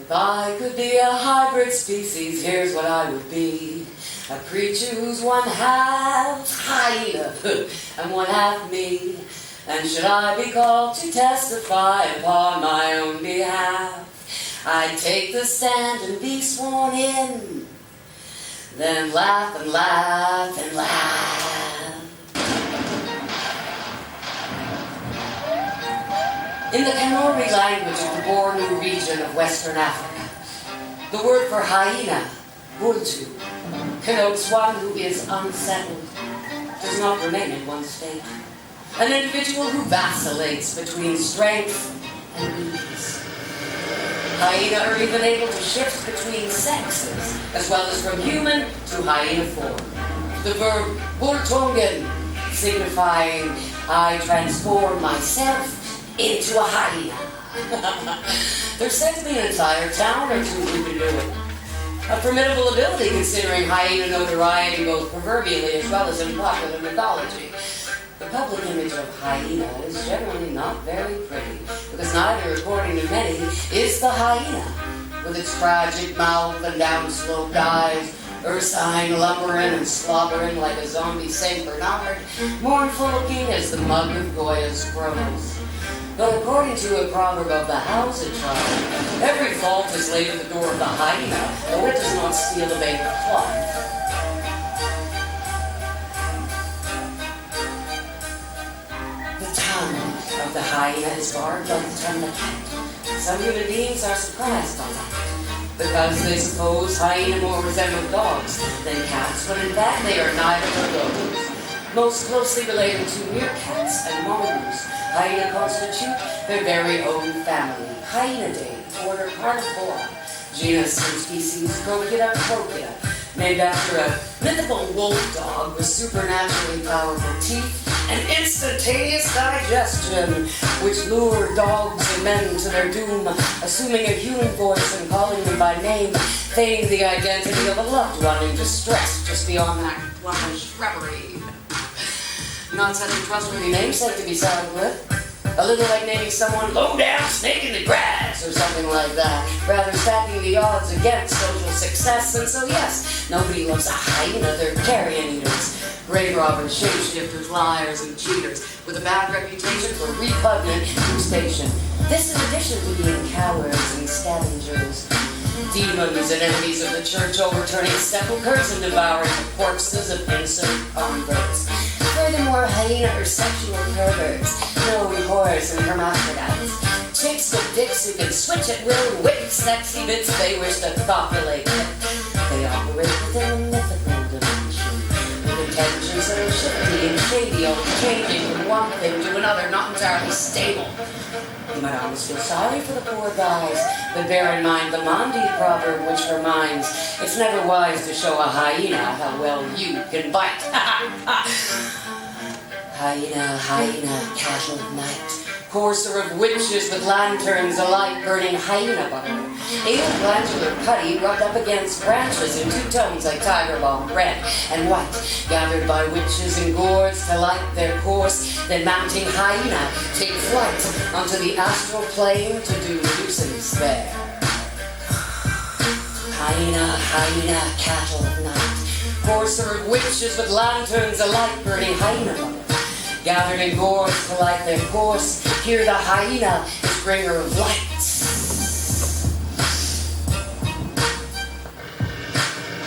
If I could be a hybrid species, here's what I would be. A creature who's one half hyena and one half me. And should I be called to testify upon my own behalf, I'd take the stand and be sworn in, then laugh and laugh and laugh. In the Kanuri language of the Bornu region of Western Africa, the word for hyena, bultu, connotes one who is unsettled, does not remain in one state. An individual who vacillates between strength and weakness. Hyena are even able to shift between sexes, as well as from human to hyena form. The verb bultongen, signifying I transform myself into a hyena. There's said to be an entire town or two who can do it. A formidable ability considering hyena notoriety both proverbially as well as in popular mythology. The public image of hyena is generally not very pretty, because neither, according to many, is the hyena, with its tragic mouth and downsloped eyes, ursine lumbering and slobbering like a zombie Saint Bernard, mournful looking as the mug of Goya's crows. But according to a proverb of the Hausa tribe, every fault is laid at the door of the hyena, though it does not steal a bake of cloth. Of the hyena is barred like the tongue of the cat. Some human beings are surprised by that, because they suppose hyena more resemble dogs than cats, when in fact they are neither of those. Most closely related to meerkats and mongoose, hyena constitute their very own family, Hyaenidae, order Carnivora, genus and species Crocodile, named after a mythical wolf dog with supernaturally powerful teeth and instantaneous digestion, which lured dogs and men to their doom, assuming a human voice and calling them by name, feigning the identity of a loved one in distress just beyond that plumbing shrubbery. Not such a trustworthy namesake to be saddled with. A little like naming someone low-down snake in the grass or something like that, rather stacking the odds against social success. And so yes, nobody loves a hyena, they're carrion eaters, grave robbers, shapeshifters, liars, and cheaters, with a bad reputation for repugnant crustacean. This in addition to being cowards and scavengers, demons and enemies of the church, overturning sepulchres and devouring the corpses of innocent converts. Furthermore, hyena are sexual perverts, known whores and hermaphrodites. Chicks with dicks who can switch at will and whip sexy bits they wish to copulate with. They operate within a mythical dimension, with intentions that are shifty and shady, always changing from one thing to another, not entirely stable. You might almost feel sorry for the poor guys, but bear in mind the Mandi proverb, which reminds, it's never wise to show a hyena how well you can bite. Hyena, hyena, cat of night, courser of witches with lanterns alike burning hyena butter. Anal glandular putty rubbed up against branches in two tones like tiger balm, red and white, gathered by witches and gourds to light their course, then mounting hyena take flight onto the astral plane to do nuisance there. Hyena, hyena, cattle of night, courser of witches with lanterns alike burning hyena butter. Gathered in gourds to light their course, here the hyena is bringer of light.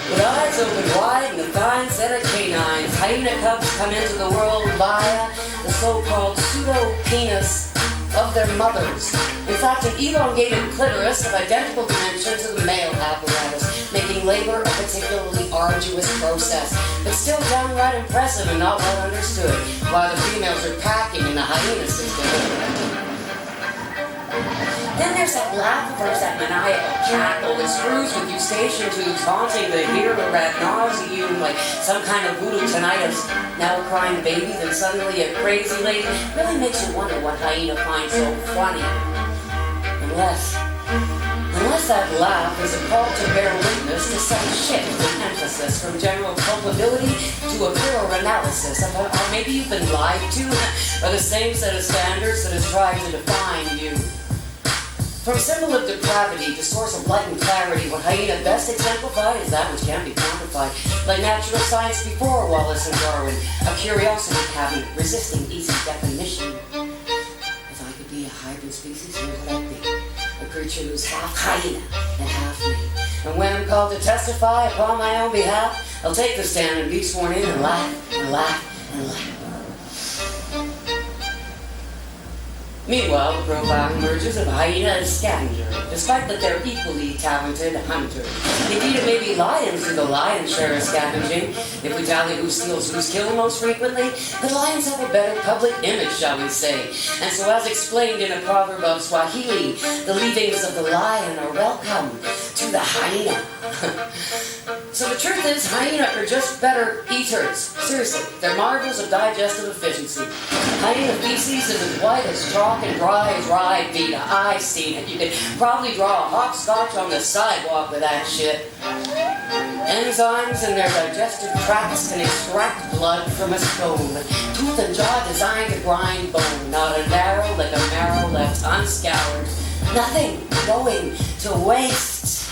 With eyes open wide and a fine set of canines, hyena cubs come into the world via the so-called pseudo-penis of their mothers. In fact, an elongated clitoris of identical dimension to the male apparatus, making labor a particularly arduous process, but still downright impressive and not well understood, while the females are packing in the hyena system. Then there's that laugh versus that maniacal cackle that screws with eustachian tubes, haunting the hearer ad nauseum like some kind of voodoo tinnitus. Now a crying baby, then suddenly a crazy lady. Really makes you wonder what hyena finds so funny. Unless that laugh is a call to bear witness to some shift in emphasis from general culpability to a thorough analysis of, or maybe you've been lied to by the same set of standards that has tried to define you. From symbol of depravity to source of light and clarity, what hyena best exemplified is that which can be quantified. Like natural science before Wallace and Darwin, a curiosity cabinet resisting easy definition. If I could be a hybrid species, here's what I'd be. A creature who's half hyena and half me. And when I'm called to testify upon my own behalf, I'll take the stand and be sworn in and laugh and laugh and laugh. Meanwhile, the profile emerges of hyena and scavenger, despite that they're equally talented hunters. Indeed, it may be lions who the lion's share of scavenging. If we tally who steals who's killed most frequently, the lions have a better public image, shall we say. And so, as explained in a proverb of Swahili, the leavings of the lion are welcome to the hyena. So the truth is, hyena are just better eaters. Seriously, they're marvels of digestive efficiency. Hyena feces is as white as chalk and dry as rye Vita. I've seen it. You could probably draw a hopscotch on the sidewalk with that shit. Enzymes in their digestive tracts can extract blood from a stone. Tooth and jaw designed to grind bone. Not a narrow like a marrow left unscoured. Nothing going to waste.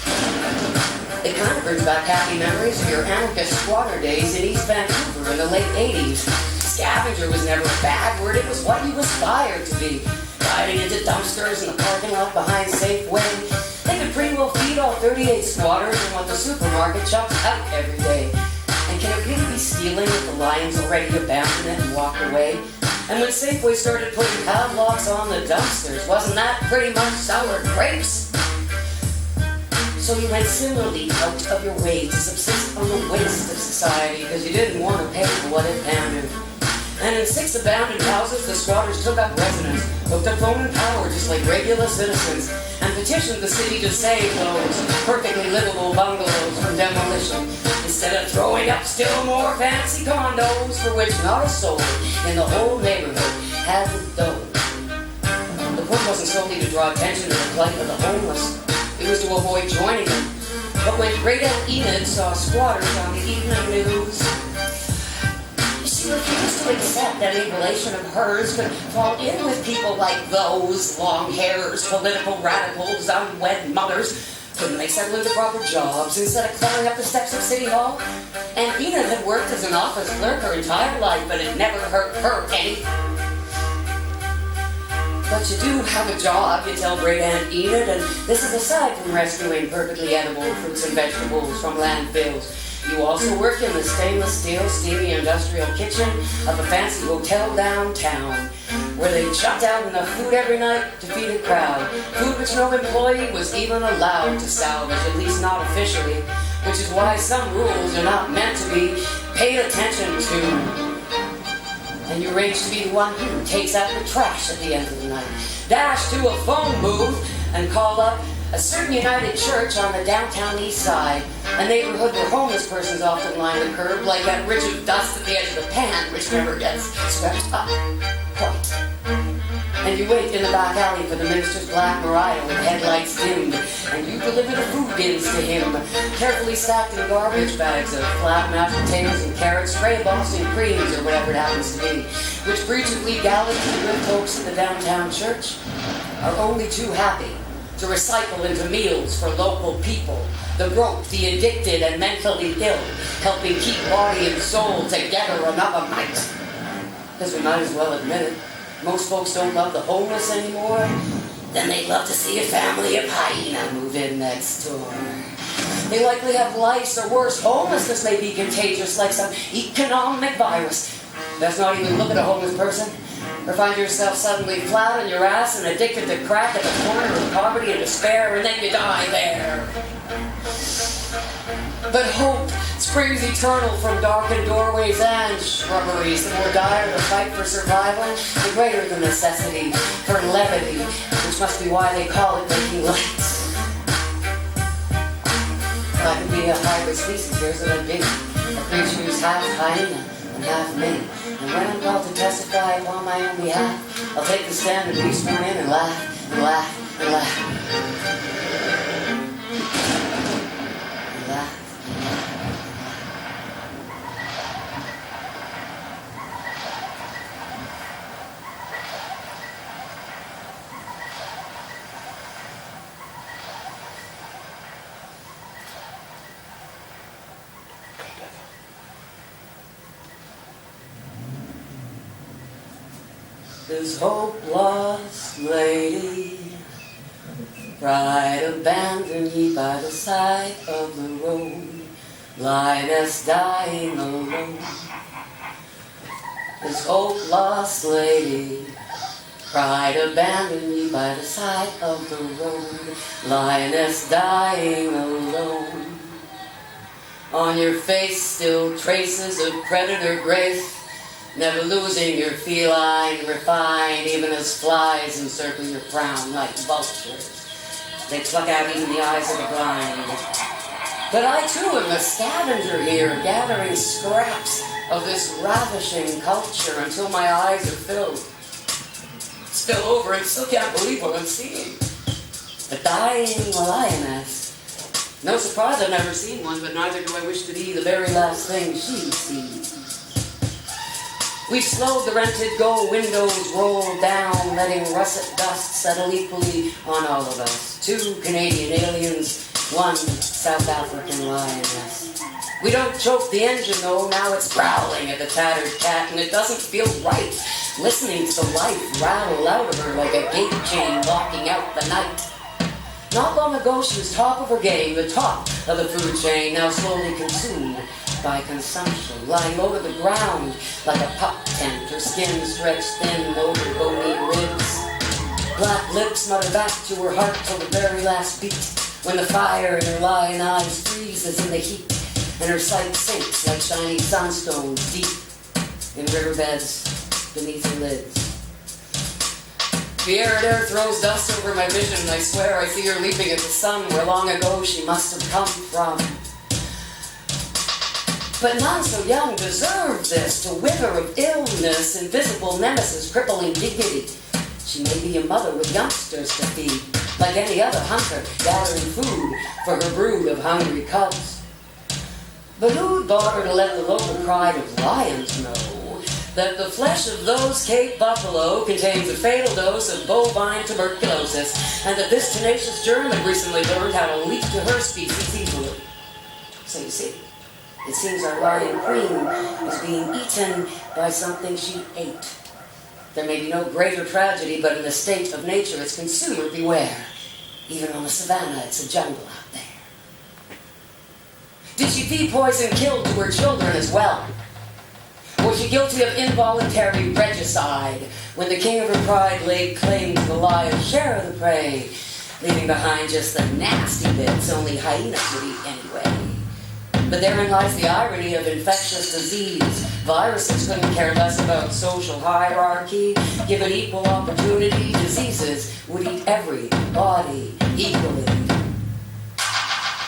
It kind of brings back happy memories of your anarchist squatter days in East Vancouver in the late 80s. Scavenger was never a bad word, it was what you aspired to be. Riding into dumpsters in the parking lot behind Safeway. They could pretty well feed all 38 squatters and what the supermarket chucks out every day. And can it really be stealing if the lions already abandoned it and walked away? And when Safeway started putting padlocks on the dumpsters, wasn't that pretty much sour grapes? So you went similarly out of your way to subsist on the waste of society because you didn't want to pay for what it pandered. And in 6 abandoned houses, the squatters took up residence, hooked up phone and power just like regular citizens, and petitioned the city to save those perfectly livable bungalows from demolition, instead of throwing up still more fancy condos for which not a soul in the whole neighborhood had the dough. The point wasn't solely to draw attention to the plight of the homeless. It was to avoid joining them. But when Great Aunt Enid saw squatters on the evening news, she refused to accept that any relation of hers could fall in with people like those, long hairs, political radicals, unwed mothers. Couldn't they settle into proper jobs instead of climbing up the steps of City Hall? And Enid had worked as an office clerk her entire life, but it never hurt her any. But you do have a job, you tell Great Aunt Enid, and this is aside from rescuing perfectly edible fruits and vegetables from landfills. You also work in the stainless steel, steamy industrial kitchen of a fancy hotel downtown, where they chucked out enough food every night to feed a crowd. Food which no employee was even allowed to salvage, at least not officially, which is why some rules are not meant to be paid attention to. And you arrange to be the one who takes out the trash at the end of the night. Dash to a phone booth and call up a certain United Church on the downtown east side, a neighborhood where homeless persons often line the curb like that ridge of dust at the edge of the pan which never gets swept up. Quite. And you wait in the back alley for the minister's black Mariah with headlights dimmed, and you deliver the food bins to him, carefully stacked in garbage bags of flat mashed potatoes and carrots, stray Boston creams, or whatever it happens to be, which breeds of legality the good folks at the downtown church are only too happy to recycle into meals for local people, the broke, the addicted, and mentally ill, helping keep body and soul together another night. Because we might as well admit it. Most folks don't love the homeless anymore. Then they'd love to see a family of hyena move in next door. They likely have lice or worse. Homelessness may be contagious like some economic virus. Best not even look at a homeless person, or find yourself suddenly flat on your ass and addicted to crack at the corner of poverty and despair, and then you die there. But hope springs eternal from darkened doorways and shrubberies. The more dire the fight for survival, the greater the necessity for levity, which must be why they call it making light. If I could be a hybrid species, here's what I'd be. A creature who's half hyena and half me. And when I'm called to testify upon my own behalf, I'll take the stand and be sworn in and laugh and laugh and laugh. This hope lost lady, pride abandoned ye by the side of the road, lioness dying alone. This hope lost lady, pride abandoned ye by the side of the road, lioness dying alone. On your face still traces of predator grace, never losing your feline refine, even as flies encircle your crown like vultures. They pluck out even the eyes of the blind. But I too am a scavenger here, gathering scraps of this ravishing culture until my eyes are filled. Spill over and still can't believe what I'm seeing. A dying lioness. No surprise I've never seen one, but neither do I wish to be the very last thing she sees. We've slowed the rented go, windows roll down, letting russet dust settle equally on all of us. 2 Canadian aliens, 1 South African lioness. We don't choke the engine though, now it's growling at the tattered cat, and it doesn't feel right, listening to the life rattle out of her like a gate chain locking out the night. Not long ago she was top of her game, the top of the food chain, now slowly consumed by consumption, lying low to the ground like a pup tent, her skin stretched thin over bony ribs. Black lips mutter back to her heart till the very last beat, when the fire in her lion eyes freezes in the heat, and her sight sinks like shiny sunstones deep in riverbeds beneath her lids. The arid air throws dust over my vision, and I swear I see her leaping at the sun where long ago she must have come from. But none so young deserve this, to wither of illness, invisible nemesis, crippling dignity. She may be a mother with youngsters to feed, like any other hunter gathering food for her brood of hungry cubs. But who taught her to let the local pride of lions know that the flesh of those Cape buffalo contains a fatal dose of bovine tuberculosis, and that this tenacious germ had recently learned how to leap to her species easily? So you see, it seems our lion queen is being eaten by something she ate. There may be no greater tragedy, but in the state of nature, its consumer beware. Even on the savannah, it's a jungle out there. Did she feed poison killed to her children as well? Was she guilty of involuntary regicide when the king of her pride laid claim to the lion's share of the prey, leaving behind just the nasty bits only hyenas would eat anyway? But therein lies the irony of infectious disease. Viruses couldn't care less about social hierarchy. Given equal opportunity, diseases would eat everybody equally.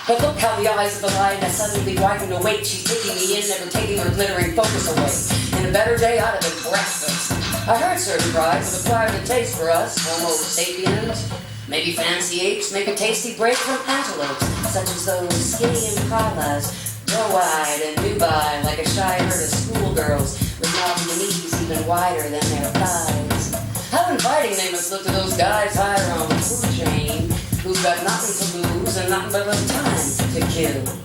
But look how the eyes of the lioness suddenly widen awake. She's taking me in, never taking her glittering focus away. In a better day, I'd have been breakfast. I heard certain tribes have acquired a taste for us, Homo sapiens. Maybe fancy apes make a tasty break from antelopes, such as those skinny impalas, doe-eyed and nubile like a shy herd of schoolgirls with knobby knees even wider than their thighs. How inviting they must look to those guys higher on the food chain, who've got nothing to lose and nothing but the time to kill.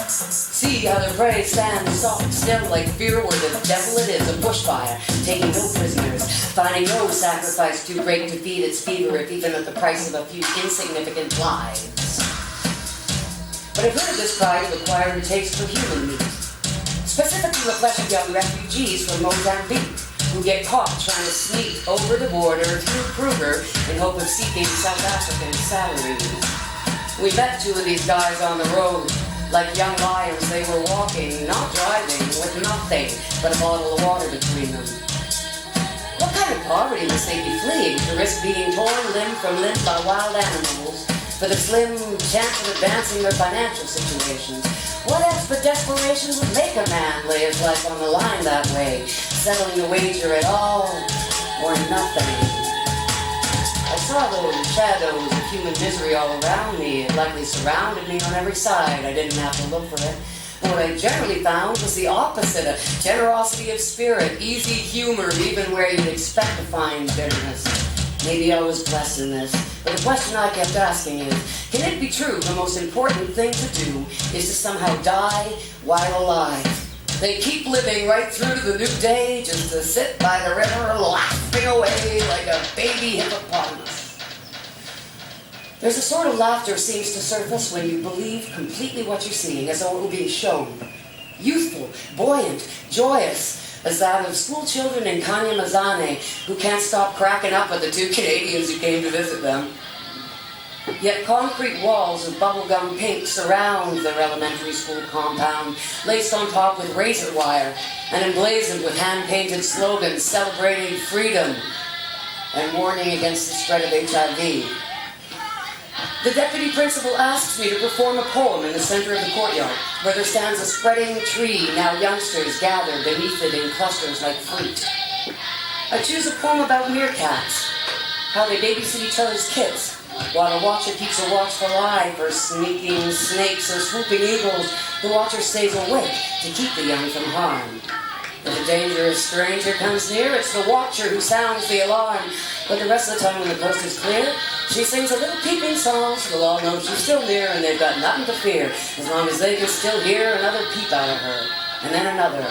See how their prey stands soft still like fear where the devil it is, a bushfire, taking no prisoners, finding no sacrifice too great to feed its fever, if even at the price of a few insignificant lives. But I've heard of this pride of acquiring a taste for human meat, specifically the flesh of young refugees from Mozambique, who get caught trying to sneak over the border through Kruger in hope of seeking South African salaries. We met 2 of these guys on the road. Like young lions, they were walking, not driving, with nothing but a bottle of water between them. What kind of poverty must they be fleeing to risk being torn limb from limb by wild animals for the slim chance of advancing their financial situations? What else but desperation would make a man lay his life on the line that way, settling the wager at all or nothing? I saw those shadows of human misery all around me. It likely surrounded me on every side. I didn't have to look for it. And what I generally found was the opposite, a generosity of spirit, easy humor, even where you'd expect to find bitterness. Maybe I was blessed in this, but the question I kept asking is, can it be true the most important thing to do is to somehow die while alive? They keep living right through to the new day, just to sit by the river laughing away like a baby hippopotamus. There's a sort of laughter seems to surface when you believe completely what you're seeing, as though it were being shown. Youthful, buoyant, joyous, as that of school children in Kanyamazane who can't stop cracking up at the two Canadians who came to visit them. Yet concrete walls of bubblegum pink surround their elementary school compound, laced on top with razor wire and emblazoned with hand-painted slogans celebrating freedom and warning against the spread of HIV. The deputy principal asks me to perform a poem in the center of the courtyard, where there stands a spreading tree. Now youngsters gather beneath it in clusters like fruit. I choose a poem about meerkats, how they babysit each other's kids, while a watcher keeps a watchful eye for sneaking snakes or swooping eagles. The watcher stays awake to keep the young from harm. If a dangerous stranger comes near, it's the watcher who sounds the alarm. But the rest of the time when the coast is clear, she sings a little peeping song so they'll all know she's still near and they've got nothing to fear, as long as they can still hear another peep out of her, and then another.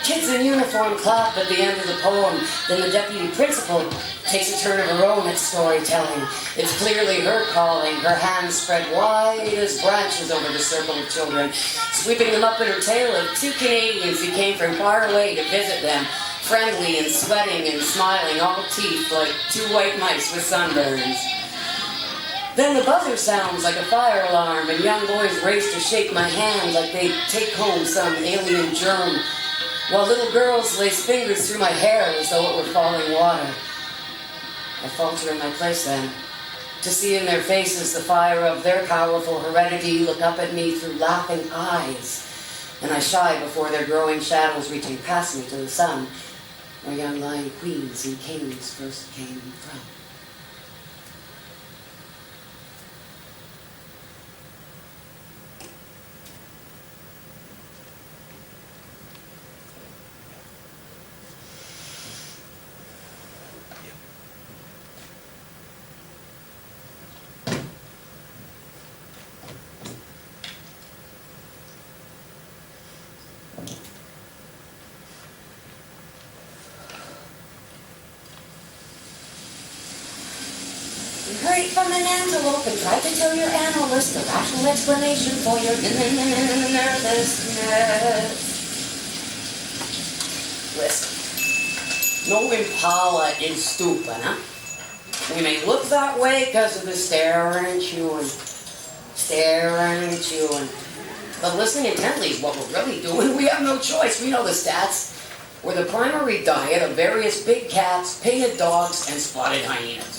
Kids in uniform clap at the end of the poem. Then the deputy principal takes a turn of her own at storytelling. It's clearly her calling, her hands spread wide as branches over the circle of children, sweeping them up in her tail of two Canadians who came from far away to visit them, friendly and sweating and smiling, all teeth like two white mice with sunburns. Then the buzzer sounds like a fire alarm, and young boys race to shake my hand like they take home some alien germ, while little girls lace fingers through my hair as though it were falling water. I falter in my place then, to see in their faces the fire of their powerful heredity look up at me through laughing eyes, and I shy before their growing shadows reaching past me to the sun, where young lion queens and kings first came from. Hurry from an antelope and try to tell your analyst a rational explanation for your nervousness. Listen, no impala is stupid, huh? We may look that way because of the staring and chewing. Staring and chewing. But listening intently is what we're really doing. We have no choice. We know the stats. We're the primary diet of various big cats, painted dogs, and spotted hyenas.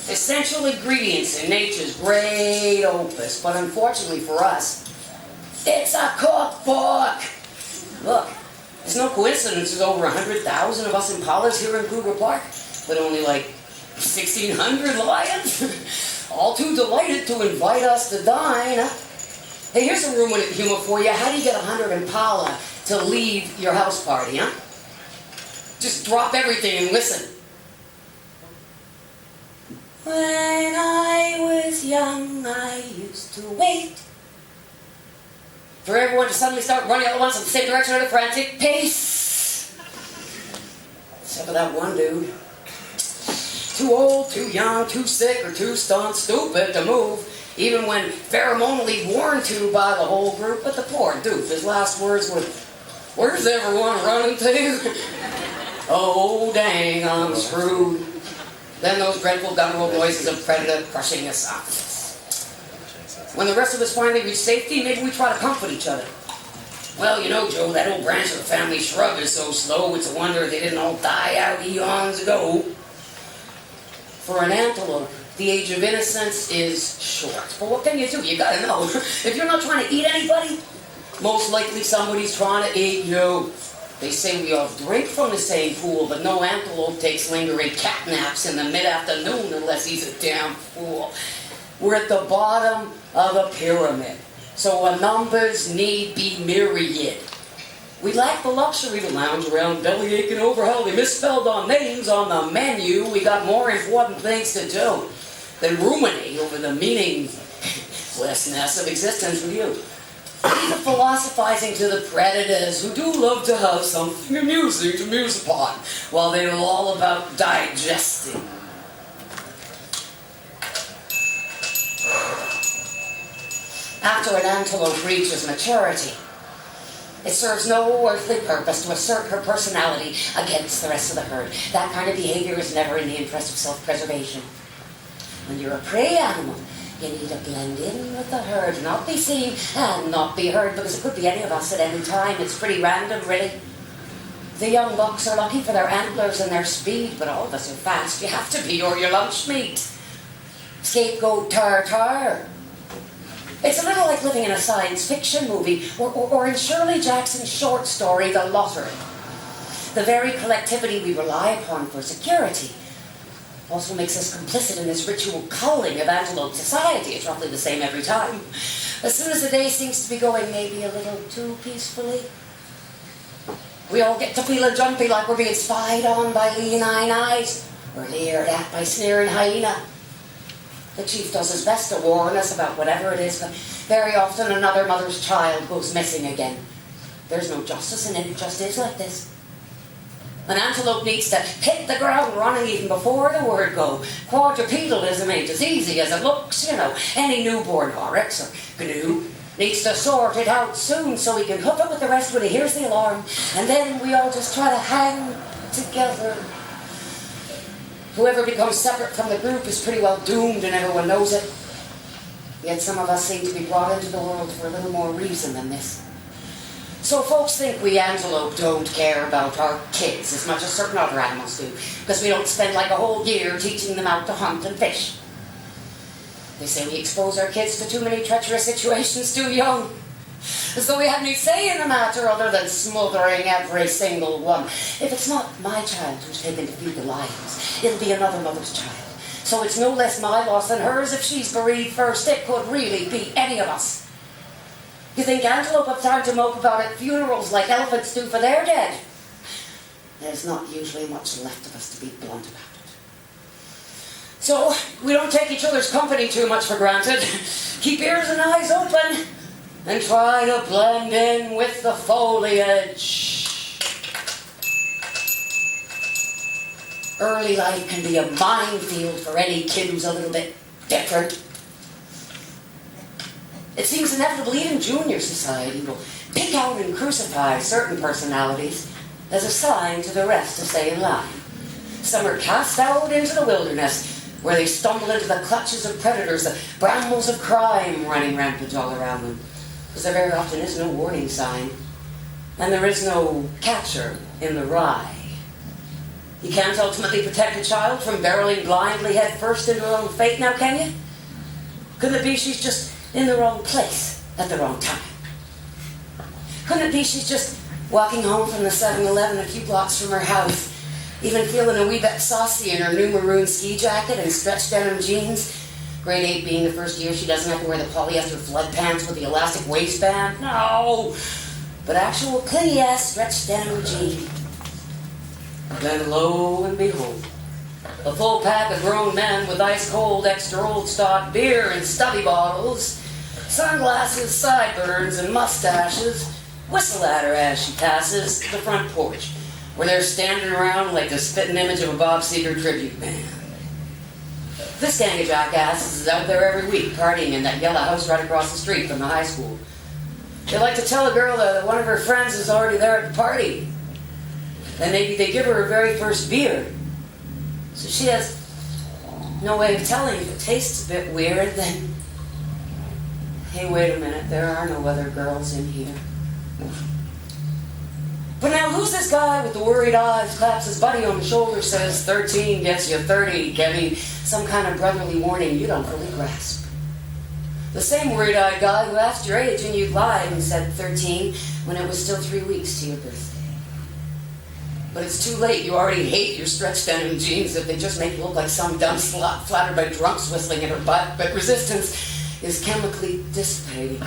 Essential ingredients in nature's great opus, but unfortunately for us, it's a cookbook. Look, it's no coincidence there's over 100,000 of us impalas here in Kruger Park, but only like 1,600 lions. All too delighted to invite us to dine. Hey, here's some room with humor for you. How do you get 100 impala to leave your house party, huh? Just drop everything and listen. When I was young, I used to wait for everyone to suddenly start running all at once in the same direction at a frantic pace. Except for that one dude. Too old, too young, too sick, or too stunned, stupid to move, even when pheromonally warned to by the whole group. But the poor dude, his last words were, "Where's everyone running to?" Oh, dang, I'm screwed. Then those dreadful guttural voices of predator crushing esophagus. When the rest of us finally reach safety, maybe we try to comfort each other. Well, you know, Joe, that old branch of the family shrub is so slow, it's a wonder they didn't all die out eons ago. For an antelope, the age of innocence is short. But what can you do? You gotta know. If you're not trying to eat anybody, most likely somebody's trying to eat you. They say we all drink from the same pool, but no antelope takes lingering cat naps in the mid-afternoon unless he's a damn fool. We're at the bottom of the pyramid, so our numbers need be myriad. We lack the luxury to lounge around belly aching over how they misspelled our names on the menu. We got more important things to do than ruminate over the meaninglessness of existence with you. Leave the philosophizing to the predators who do love to have something amusing to muse upon while they know all about digesting. After an antelope reaches maturity, it serves no earthly purpose to assert her personality against the rest of the herd. That kind of behavior is never in the interest of self-preservation. When you're a prey animal, you need to blend in with the herd, not be seen and not be heard, because it could be any of us at any time. It's pretty random, really. The young bucks are lucky for their antlers and their speed, but all of us are fast. You have to be, or you're lunch meat. Scapegoat tar. It's a little like living in a science fiction movie, or in Shirley Jackson's short story, The Lottery. The very collectivity we rely upon for security also makes us complicit in this ritual culling of antelope society. It's roughly the same every time. As soon as the day seems to be going maybe a little too peacefully, we all get to feeling jumpy like we're being spied on by leonine eyes, or leered at by sneering hyena. The chief does his best to warn us about whatever it is, but very often another mother's child goes missing again. There's no justice in it, it just is like this. An antelope needs to hit the ground running even before the word go. Quadrupedalism ain't as easy as it looks, you know. Any newborn oryx or gnu needs to sort it out soon so he can hook up with the rest when he hears the alarm. And then we all just try to hang together. Whoever becomes separate from the group is pretty well doomed and everyone knows it. Yet some of us seem to be brought into the world for a little more reason than this. So folks think we antelope don't care about our kids as much as certain other animals do, because we don't spend like a whole year teaching them how to hunt and fish. They say we expose our kids to too many treacherous situations too young, as though we had any say in the matter other than smothering every single one. If it's not my child who's taken to feed the lions, it'll be another mother's child. So it's no less my loss than hers if she's bereaved first. It could really be any of us. You think antelope have time to mope about at funerals like elephants do for their dead? There's not usually much left of us to be blunt about it. So we don't take each other's company too much for granted. Keep ears and eyes open and try to blend in with the foliage. Early life can be a minefield for any kid who's a little bit different. It seems inevitable even junior society will pick out and crucify certain personalities as a sign to the rest to stay in line. Some are cast out into the wilderness, where they stumble into the clutches of predators, the brambles of crime running rampant all around them, because there very often is no warning sign, and there is no catcher in the rye. You can't ultimately protect a child from barreling blindly head first into her own fate, now can you? Could it be she's just in the wrong place at the wrong time? Couldn't it be she's just walking home from the 7-Eleven a few blocks from her house, even feeling a wee bit saucy in her new maroon ski jacket and stretched denim jeans? Grade 8 being the first year, she doesn't have to wear the polyester flood pants with the elastic waistband. No! But actual clingy-ass stretched denim jeans. Then lo and behold, a full pack of grown men with ice-cold, extra old stock beer and stubby bottles, sunglasses, sideburns, and mustaches, whistle at her as she passes the front porch, where they're standing around like the spitting image of a Bob Seger tribute band. This gang of jackasses is out there every week partying in that yellow house right across the street from the high school. They like to tell a girl that one of her friends is already there at the party. Then maybe they give her her very first beer. So she has no way of telling if it tastes a bit weird, then, hey, wait a minute, there are no other girls in here. But now who's this guy with the worried eyes, claps his buddy on the shoulder, says 13 gets you 30, Kevy, some kind of brotherly warning you don't fully grasp. The same worried-eyed guy who asked your age and you lied and said 13 when it was still 3 weeks to your birthday. But it's too late. You already hate your stretched denim jeans if they just make you look like some dumb slut flattered by drunks whistling in her butt. But resistance is chemically dissipating,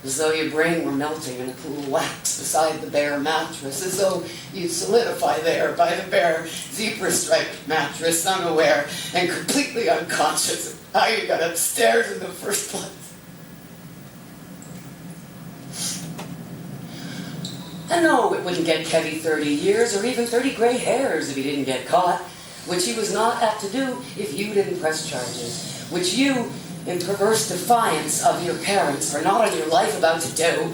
as though your brain were melting in a pool of wax beside the bare mattress, as though you'd solidify there by the bare zebra-striped mattress, unaware and completely unconscious of how you got upstairs in the first place. And no, it wouldn't get Kevy 30 years or even 30 gray hairs if he didn't get caught, which he was not apt to do if you didn't press charges, which you, in perverse defiance of your parents, are not on your life about to do.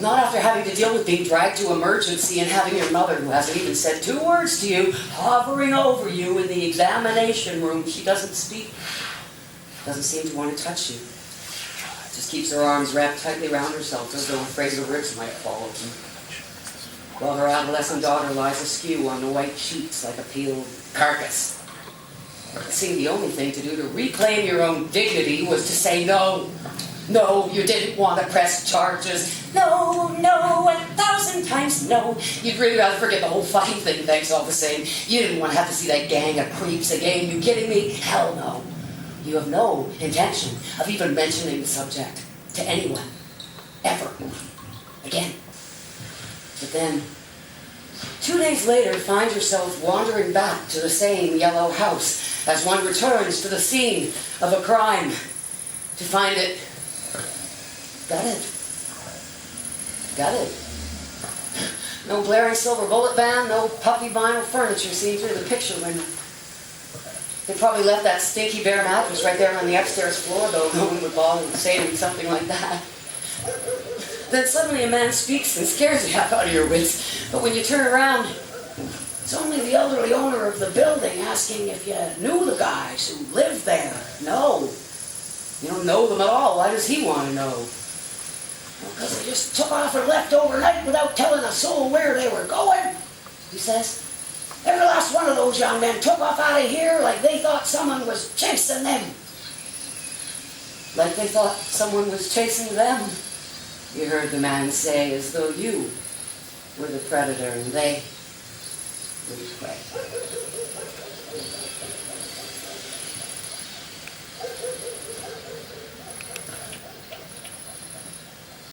Not after having to deal with being dragged to emergency and having your mother, who hasn't even said 2 words to you, hovering over you in the examination room. She doesn't speak, doesn't seem to want to touch you. Just keeps her arms wrapped tightly around herself as though afraid her ribs might fall open. While her adolescent daughter lies askew on the white sheets like a peeled carcass. It seemed the only thing to do to reclaim your own dignity was to say no. No, you didn't want to press charges. No, 1,000 times no. You'd really rather forget the whole fucking thing, thanks all the same. You didn't want to have to see that gang of creeps again. You kidding me? Hell no. You have no intention of even mentioning the subject to anyone. Ever. Again. But then, 2 days later, find yourself wandering back to the same yellow house as one returns to the scene of a crime to find it gutted. Gutted. No blaring silver bullet band, no puffy vinyl furniture seen through the picture window. They probably left that stinky bare mattress right there on the upstairs floor, though no one would bother saying something like that. Then suddenly a man speaks and scares you half out of your wits. But when you turn around, it's only the elderly owner of the building asking if you knew the guys who lived there. No. You don't know them at all. Why does he want to know? Well, because they just took off and left overnight without telling a soul where they were going, he says. Every last one of those young men took off out of here like they thought someone was chasing them. Like they thought someone was chasing them, you heard the man say, as though you were the predator and they were the prey.